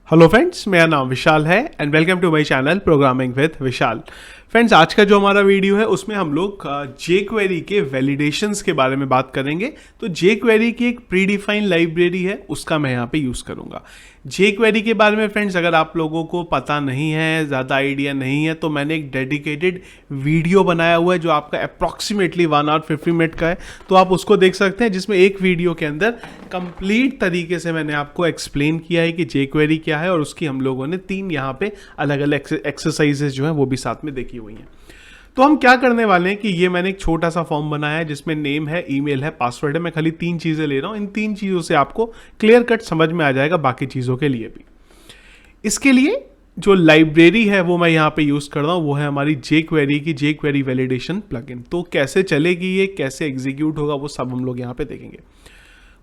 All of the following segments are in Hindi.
हेलो फ्रेंड्स, मेरा नाम विशाल है and welcome to my channel programming with Vishal. Friends, आज का जो हमारा वीडियो है उसमें हम लोग jQuery के वैलिडेशंस के बारे में बात करेंगे। तो jQuery की एक प्रीडिफाइंड लाइब्रेरी है, उसका मैं यहाँ पे यूज़ करूँगा। jQuery के बारे में फ्रेंड्स अगर आप लोगों को पता नहीं है, ज़्यादा आइडिया नहीं है, तो मैंने एक डेडिकेटेड वीडियो बनाया हुआ है जो आपका अप्रॉक्सीमेटली 1 आवर 50 मिनट का है। तो आप उसको देख सकते हैं, जिसमें एक वीडियो के अंदर कंप्लीट तरीके से मैंने आपको एक्सप्लेन किया है कि jQuery क्या है, और उसकी हम लोगों ने 3 यहाँ पे अलग अलग एक्सरसाइजेज जो हैं वो भी साथ में देखी हुई हैं। तो हम क्या करने वाले हैं कि ये मैंने एक छोटा सा फॉर्म बनाया है जिसमें नेम है, ईमेल है, पासवर्ड है। मैं खाली 3 चीज़ें ले रहा हूँ। इन 3 चीज़ों से आपको क्लियर कट समझ में आ जाएगा बाकी चीज़ों के लिए भी। इसके लिए जो लाइब्रेरी है वो मैं यहाँ पे यूज़ कर रहा हूँ, वो है हमारी jQuery की jQuery वैलिडेशन प्लगइन। तो कैसे चलेगी ये, कैसे एग्जीक्यूट होगा, वो सब हम लोग यहाँ पे देखेंगे।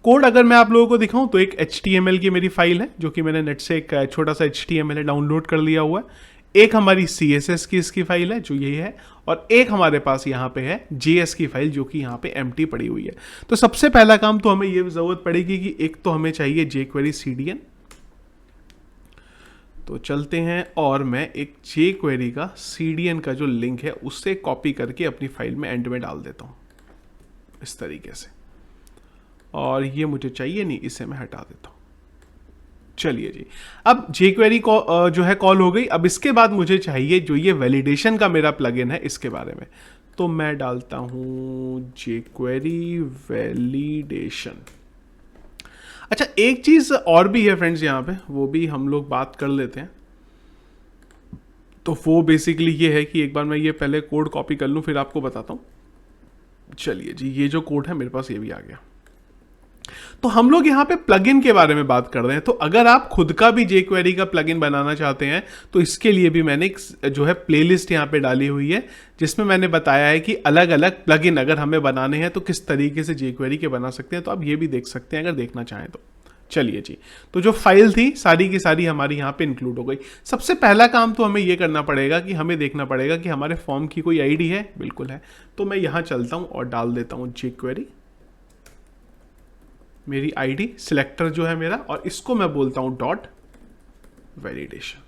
कोड अगर मैं आप लोगों को दिखाऊं तो एक HTML की मेरी फाइल है जो कि मैंने नेट से एक छोटा सा HTML डाउनलोड कर लिया हुआ है। एक हमारी CSS की इसकी फाइल है जो ये है, और एक हमारे पास यहाँ पे है JS की फाइल जो कि यहाँ पे एम्प्टी पड़ी हुई है। तो सबसे पहला काम तो हमें ये ज़रूरत पड़ेगी कि एक तो हमें चाहिए jQuery CDN। तो चलते हैं और मैं एक jQuery का CDN का जो लिंक है उससे कॉपी करके अपनी फाइल में एंड में डाल देता हूँ इस तरीके से। और ये मुझे चाहिए नहीं, इसे मैं हटा देता हूँ। चलिए जी, अब jQuery को जो है कॉल हो गई। अब इसके बाद मुझे चाहिए जो ये वैलिडेशन का मेरा प्लगइन है इसके बारे में। तो मैं डालता हूँ jQuery वैलिडेशन। अच्छा, एक चीज़ और भी है फ्रेंड्स यहाँ पे, वो भी हम लोग बात कर लेते हैं। तो वो बेसिकली ये है कि एक बार मैं ये पहले कोड कॉपी कर लूँ फिर आपको बताता हूँ। चलिए जी, ये जो कोड है मेरे पास ये भी आ गया। तो हम लोग यहाँ पे प्लगइन के बारे में बात कर रहे हैं। तो अगर आप खुद का भी jQuery का प्लगइन बनाना चाहते हैं तो इसके लिए भी मैंने एक जो है प्लेलिस्ट यहाँ पे डाली हुई है जिसमें मैंने बताया है कि अलग अलग प्लगइन अगर हमें बनाने हैं तो किस तरीके से jQuery के बना सकते हैं। तो आप ये भी देख सकते हैं अगर देखना चाहें तो। चलिए जी, तो जो फाइल थी सारी की सारी हमारी यहाँ पे इंक्लूड हो गई। सबसे पहला काम तो हमें ये करना पड़ेगा कि हमें देखना पड़ेगा कि हमारे फॉर्म की कोई आईडी है। बिल्कुल है। तो मैं यहाँ चलता हूँ और डाल देता हूँ jQuery, मेरी आईडी सिलेक्टर जो है मेरा, और इसको मैं बोलता हूं डॉट वैलिडेशन।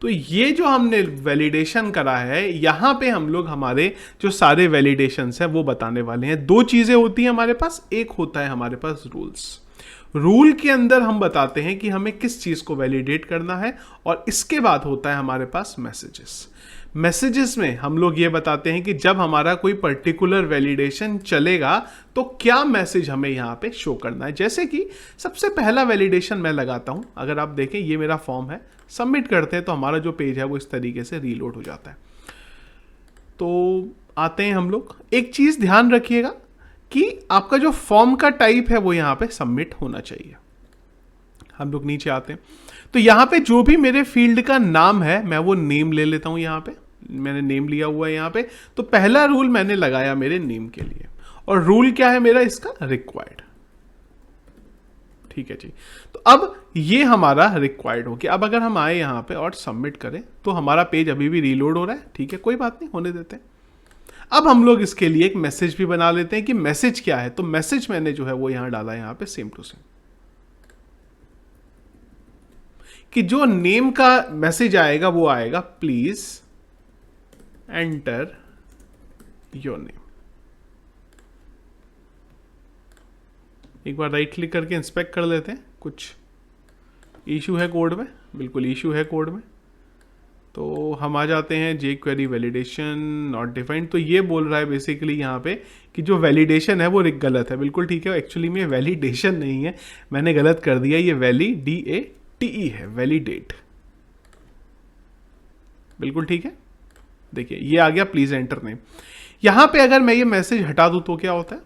तो ये जो हमने वैलिडेशन करा है, यहां पे हम लोग हमारे जो सारे वैलिडेशंस हैं वो बताने वाले हैं। 2 चीजें होती हैं हमारे पास। एक होता है हमारे पास रूल्स। रूल के अंदर हम बताते हैं कि हमें किस चीज को वैलिडेट करना है, और इसके बाद होता है हमारे पास मैसेजेस। मैसेजेस में हम लोग ये बताते हैं कि जब हमारा कोई पर्टिकुलर वैलिडेशन चलेगा तो क्या मैसेज हमें यहाँ पे शो करना है। जैसे कि सबसे पहला वैलिडेशन मैं लगाता हूँ। अगर आप देखें ये मेरा फॉर्म है, सबमिट करते हैं तो हमारा जो पेज है वो इस तरीके से रीलोड हो जाता है। तो आते हैं हम लोग, एक चीज़ ध्यान रखिएगा कि आपका जो फॉर्म का टाइप है वो यहाँ पे सबमिट होना चाहिए। हम लोग नीचे आते हैं तो यहाँ पे जो भी मेरे फील्ड का नाम है मैं वो नेम ले लेता हूँ। यहाँ पे मैंने नेम लिया हुआ है यहाँ पे। तो पहला रूल मैंने लगाया मेरे नेम के लिए, और रूल क्या है मेरा इसका, रिक्वायर्ड। ठीक है जी। तो अब ये हमारा रिक्वायर्ड हो गया। अब अगर हम आए यहाँ पे और सबमिट करें तो हमारा पेज अभी भी रीलोड हो रहा है। ठीक है, कोई बात नहीं, होने देते हैं। अब हम लोग इसके लिए एक मैसेज भी बना लेते हैं कि मैसेज क्या है। तो मैसेज मैंने जो है वो यहां डाला है यहाँ पे सेम टू सेम, कि जो नेम का मैसेज आएगा वो आएगा प्लीज एंटर योर नेम। एक बार राइट क्लिक करके इंस्पेक्ट कर लेते हैं, कुछ इशू है कोड में। बिल्कुल इशू है कोड में। तो हम आ जाते हैं jQuery वैलिडेशन नॉट डिफाइंड। तो ये बोल रहा है बेसिकली यहाँ पे कि जो वैलिडेशन है वो गलत है। बिल्कुल ठीक है, एक्चुअली में वैलिडेशन नहीं है, मैंने गलत कर दिया। ये DATE है, वैलिडेट। बिल्कुल ठीक है। देखिए ये आ गया प्लीज एंटर नेम। यहां पे अगर मैं ये मैसेज हटा दूं तो क्या होता है,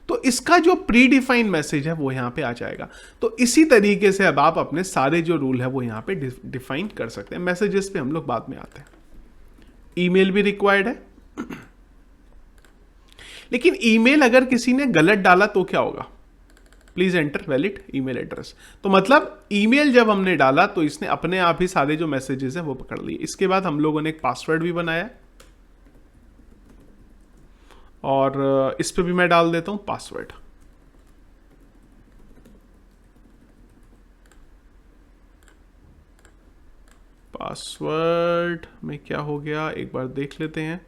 तो इसका जो प्री डिफाइंड मैसेज है वो यहां पे आ जाएगा। तो इसी तरीके से अब आप अपने सारे जो रूल है वो यहां पे डिफाइन कर सकते हैं। मैसेजेस पे हम लोग बाद में आते हैं। ईमेल भी रिक्वायर्ड है, लेकिन ईमेल अगर किसी ने गलत डाला तो क्या होगा, please enter valid email address. तो मतलब ईमेल जब हमने डाला तो इसने अपने आप ही सारे जो मैसेजेस हैं वो पकड़ लिए। इसके बाद हम लोगों ने एक पासवर्ड भी बनाया, और इस पे भी मैं डाल देता हूं पासवर्ड। पासवर्ड में क्या हो गया एक बार देख लेते हैं।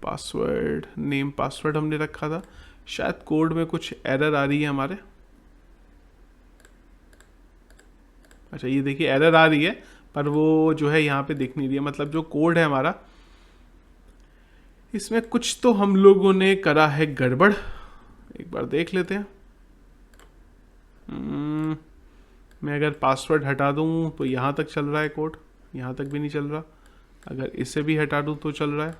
पासवर्ड नेम पासवर्ड हमने रखा था, शायद कोड में कुछ एरर आ रही है हमारे। अच्छा ये देखिए एरर आ रही है, पर वो जो है यहाँ पे दिख नहीं रही है, मतलब जो कोड है हमारा इसमें कुछ तो हम लोगों ने करा है गड़बड़। एक बार देख लेते हैं। मैं अगर पासवर्ड हटा दूं तो यहाँ तक चल रहा है कोड, यहाँ तक भी नहीं चल रहा। अगर इसे भी हटा दूं तो चल रहा है,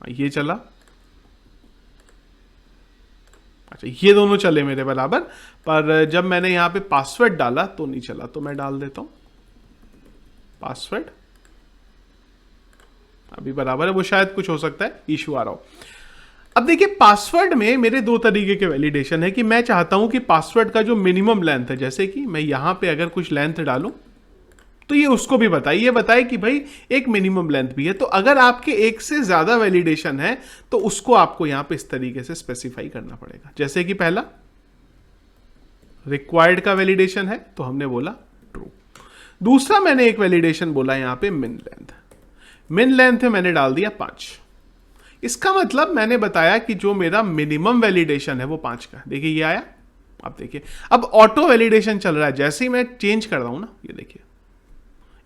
ये चला। अच्छा ये दोनों चले मेरे बराबर, पर जब मैंने यहाँ पे पासवर्ड डाला तो नहीं चला। तो मैं डाल देता हूं पासवर्ड, अभी बराबर है। वो शायद कुछ हो सकता है इशू आ रहा हो। अब देखिए पासवर्ड में मेरे दो तरीके के वैलिडेशन है कि मैं चाहता हूं कि पासवर्ड का जो मिनिमम लेंथ है, जैसे कि मैं यहां पे अगर कुछ लेंथ डालूं तो ये उसको भी बताए, ये बताए कि भाई एक मिनिमम लेंथ भी है। तो अगर आपके एक से ज्यादा वैलिडेशन है तो उसको आपको यहां पे इस तरीके से स्पेसिफाई करना पड़ेगा। जैसे कि पहला रिक्वायर्ड का वैलिडेशन है तो हमने बोला ट्रू। दूसरा मैंने एक वैलिडेशन बोला यहां पे मिन लेंथ। मिन लेंथ में मैंने डाल दिया 5। इसका मतलब मैंने बताया कि जो मेरा मिनिमम वैलिडेशन है वो 5 का। देखिए ये आया। अब देखिए अब ऑटो वैलिडेशन चल रहा है, जैसे ही मैं चेंज कर रहा हूं ना, ये देखिए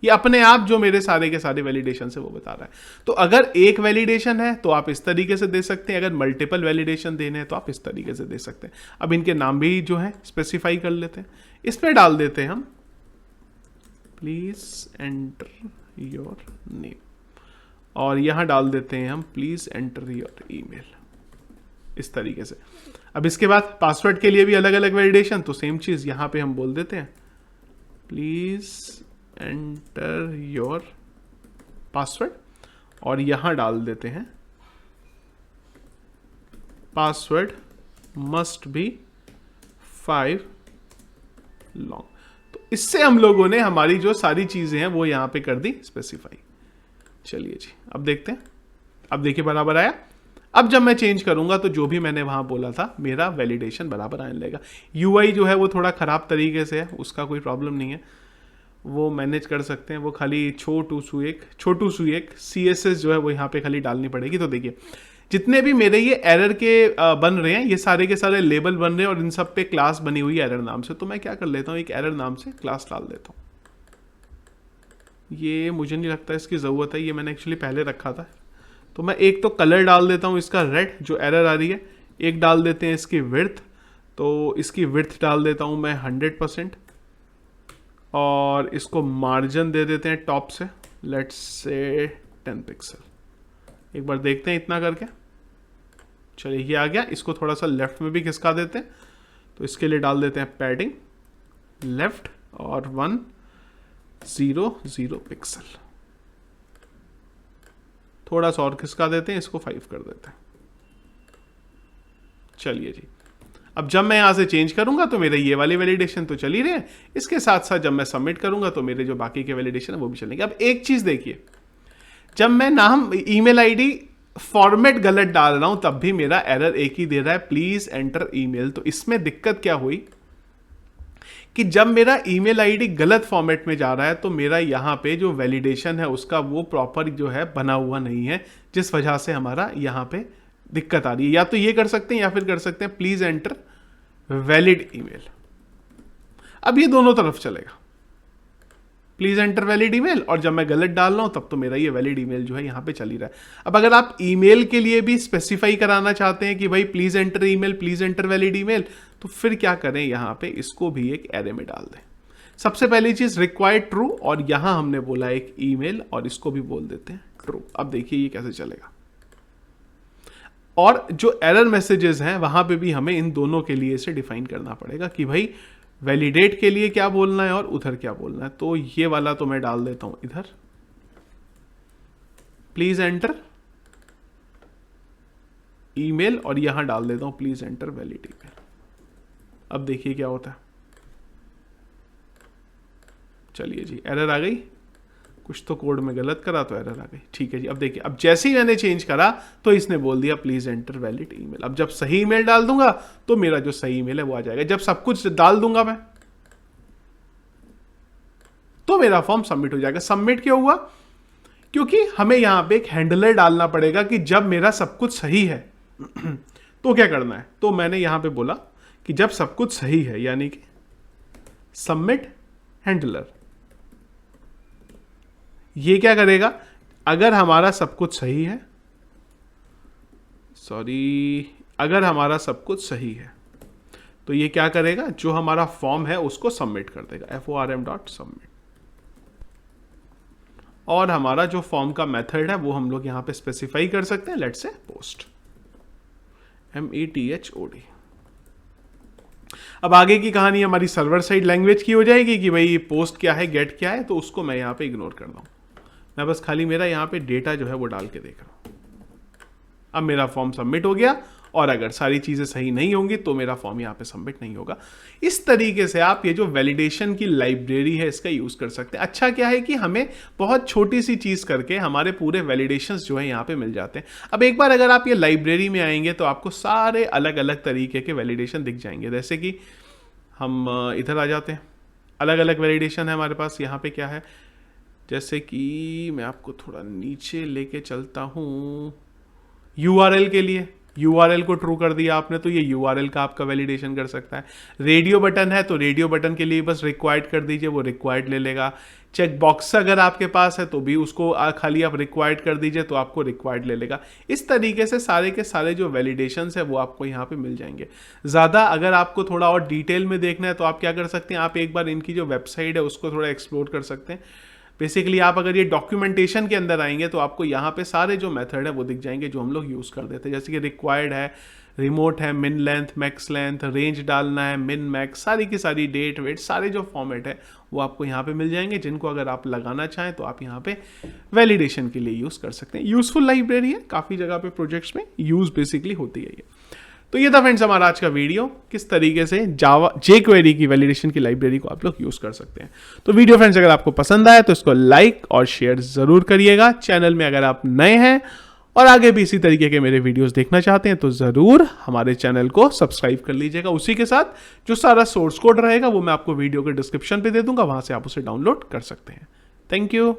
ये अपने आप जो मेरे सारे के सारे वैलिडेशन है वो बता रहा है। तो अगर एक वैलिडेशन है तो आप इस तरीके से दे सकते हैं, अगर मल्टीपल वैलिडेशन देने हैं तो आप इस तरीके से दे सकते हैं। अब इनके नाम भी जो है स्पेसिफाई कर लेते हैं। इसमें डाल देते हैं हम प्लीज एंटर योर नेम, और यहां डाल देते हैं हम प्लीज एंटर योर ईमेल, इस तरीके से। अब इसके बाद पासवर्ड के लिए भी अलग अलग वैलिडेशन, तो सेम चीज यहां पे हम बोल देते हैं प्लीज एंटर योर पासवर्ड, और यहां डाल देते हैं पासवर्ड मस्ट बी 5 लॉन्ग। तो इससे हम लोगों ने हमारी जो सारी चीजें हैं वो यहां पे कर दी स्पेसिफाई। चलिए जी अब देखते हैं। अब देखिए बराबर आया। अब जब मैं चेंज करूंगा तो जो भी मैंने वहां बोला था मेरा वैलिडेशन बराबर आने लगेगा। यूआई जो है वो थोड़ा खराब तरीके से है, उसका कोई प्रॉब्लम नहीं है, वो मैनेज कर सकते हैं। वो खाली छोटू सू एक CSS जो है वो यहाँ पे खाली डालनी पड़ेगी। तो देखिए जितने भी मेरे ये एरर के बन रहे हैं, ये सारे के सारे लेबल बन रहे हैं और इन सब पे क्लास बनी हुई है एरर नाम से। तो मैं क्या कर लेता हूँ, एक एरर नाम से क्लास डाल देता हूँ। ये मुझे नहीं लगता इसकी ज़रूरत है, ये मैंने एक्चुअली पहले रखा था। तो मैं एक तो कलर डाल देता हूँ इसका रेड, जो एरर आ रही है। एक डाल देते हैं इसकी विड्थ, तो इसकी विड्थ डाल देता हूँ मैं 100%, और इसको मार्जिन दे देते हैं टॉप से, लेट्स से 10 पिक्सल। एक बार देखते हैं इतना करके। चलिए ये आ गया। इसको थोड़ा सा लेफ्ट में भी खिसका देते हैं, तो इसके लिए डाल देते हैं पैडिंग लेफ्ट और 100 पिक्सल। थोड़ा सा और खिसका देते हैं, इसको 5 कर देते हैं। चलिए जी अब जब मैं यहां से चेंज करूंगा तो मेरे ये वाले वैलिडेशन तो चल ही रहे हैं, इसके साथ साथ जब मैं सबमिट करूंगा तो मेरे जो बाकी के वैलिडेशन है वो भी चलेंगे। अब एक चीज देखिए, जब मैं नाम ईमेल आईडी फॉर्मेट गलत डाल रहा हूं तब भी मेरा एरर एक ही दे रहा है, प्लीज एंटर ईमेल। तो इसमें दिक्कत क्या हुई कि जब मेरा ईमेल आईडी गलत फॉर्मेट में जा रहा है तो मेरा यहां पे जो वैलिडेशन है उसका वो प्रॉपर जो है बना हुआ नहीं है, जिस वजह से हमारा यहां पे दिक्कत आ रही है। या तो ये कर सकते हैं या फिर कर सकते हैं प्लीज एंटर वैलिड ईमेल। अब ये दोनों तरफ चलेगा, प्लीज एंटर वैलिड ईमेल, और जब मैं गलत डाल रहा हूं तब तो मेरा ये वैलिड ईमेल जो है यहां पे चल ही रहा है। अब अगर आप ईमेल के लिए भी स्पेसिफाई कराना चाहते हैं कि भाई please enter email, please enter valid email, तो फिर क्या करें, यहां पे इसको भी एक एरे में डाल दें। सबसे पहली चीज रिक्वायर्ड ट्रू, और यहां हमने बोला एक ईमेल, और इसको भी बोल देते हैं ट्रू। अब देखिए ये कैसे चलेगा। और जो एरर मैसेजेस हैं वहां पे भी हमें इन दोनों के लिए इसे डिफाइन करना पड़ेगा कि भाई वैलिडेट के लिए क्या बोलना है और उधर क्या बोलना है। तो ये वाला तो मैं डाल देता हूं इधर, प्लीज एंटर ईमेल, और यहां डाल देता हूं प्लीज एंटर वैलिड ईमेल। अब देखिए क्या होता है। चलिए जी एरर आ गई, कुछ तो कोड में गलत करा तो एरर आ गई। ठीक है जी अब देखिए, अब जैसे ही मैंने चेंज करा तो इसने बोल दिया प्लीज एंटर वैलिड ईमेल। अब जब सही ईमेल डाल दूंगा तो मेरा जो सही ईमेल है वो आ जाएगा। जब सब कुछ डाल दूंगा मैं, तो मेरा फॉर्म सबमिट हो जाएगा। सबमिट क्यों हुआ? क्योंकि हमें यहां पे एक हैंडलर डालना पड़ेगा कि जब मेरा सब कुछ सही है तो क्या करना है। तो मैंने यहां पे बोला कि जब सब कुछ सही है, यानी कि सबमिट हैंडलर। ये क्या करेगा? अगर हमारा सब कुछ सही है, अगर हमारा सब कुछ सही है तो ये क्या करेगा? जो हमारा फॉर्म है उसको सबमिट कर देगा, form.submit। और हमारा जो फॉर्म का मेथड है वो हम लोग यहां पे स्पेसिफाई कर सकते हैं, लेट्स से पोस्ट, METHOD। अब आगे की कहानी हमारी सर्वर साइड लैंग्वेज की हो जाएगी कि भाई पोस्ट क्या है, गेट क्या है, तो उसको मैं यहां पे इग्नोर कर दूं। मैं बस खाली मेरा यहां पे डेटा जो है वो डाल के देख रहा हूं। अब मेरा फॉर्म सबमिट हो गया, और अगर सारी चीजें सही नहीं होंगी तो मेरा फॉर्म यहाँ पे सबमिट नहीं होगा। इस तरीके से आप ये जो वैलिडेशन की लाइब्रेरी है इसका यूज कर सकते हैं। अच्छा क्या है कि हमें बहुत छोटी सी चीज करके हमारे पूरे वैलिडेशंस जो है यहाँ पे मिल जाते हैं। अब एक बार अगर आप ये लाइब्रेरी में आएंगे तो आपको सारे अलग अलग तरीके के वैलिडेशन दिख जाएंगे। जैसे कि हम इधर आ जाते हैं, अलग अलग वैलिडेशन है हमारे पास। यहाँ पे क्या है, जैसे कि मैं आपको थोड़ा नीचे लेके चलता हूँ। URL के लिए URL को ट्रू कर दिया आपने तो ये URL का आपका वैलिडेशन कर सकता है। रेडियो बटन है तो रेडियो बटन के लिए बस रिक्वायर्ड कर दीजिए, वो रिक्वायर्ड ले लेगा। चेक बॉक्स अगर आपके पास है तो भी उसको खाली आप रिक्वायर्ड कर दीजिए तो आपको रिक्वायर्ड ले लेगा। इस तरीके से सारे के सारे जो वैलिडेशंस है वो आपको यहाँ पे मिल जाएंगे। ज़्यादा अगर आपको थोड़ा और डिटेल में देखना है तो आप क्या कर सकते हैं, आप एक बार इनकी जो वेबसाइट है उसको थोड़ा एक्सप्लोर कर सकते हैं। बेसिकली आप अगर ये डॉक्यूमेंटेशन के अंदर आएंगे तो आपको यहाँ पे सारे जो मेथड है वो दिख जाएंगे जो हम लोग यूज़ कर देते हैं। जैसे कि रिक्वायर्ड है, रिमोट है, min length, max length, range डालना है, मिन मैक्स, सारी की सारी डेट वेट, सारे जो फॉर्मेट है वो आपको यहाँ पे मिल जाएंगे, जिनको अगर आप लगाना चाहें तो आप यहाँ पे वैलिडेशन के लिए यूज़ कर सकते हैं। यूज़फुल लाइब्रेरी है, काफ़ी जगह पे प्रोजेक्ट्स में यूज़ बेसिकली होती है ये। तो ये था फ्रेंड्स हमारा आज का वीडियो, किस तरीके से जावा jQuery की वैलिडेशन की लाइब्रेरी को आप लोग यूज कर सकते हैं। तो वीडियो फ्रेंड्स अगर आपको पसंद आया तो इसको लाइक और शेयर जरूर करिएगा। चैनल में अगर आप नए हैं और आगे भी इसी तरीके के मेरे वीडियोस देखना चाहते हैं तो जरूर हमारे चैनल को सब्सक्राइब कर लीजिएगा। उसी के साथ जो सारा सोर्स कोड रहेगा वो मैं आपको वीडियो के डिस्क्रिप्शन पे दे दूंगा, वहां से आप उसे डाउनलोड कर सकते हैं। Thank you.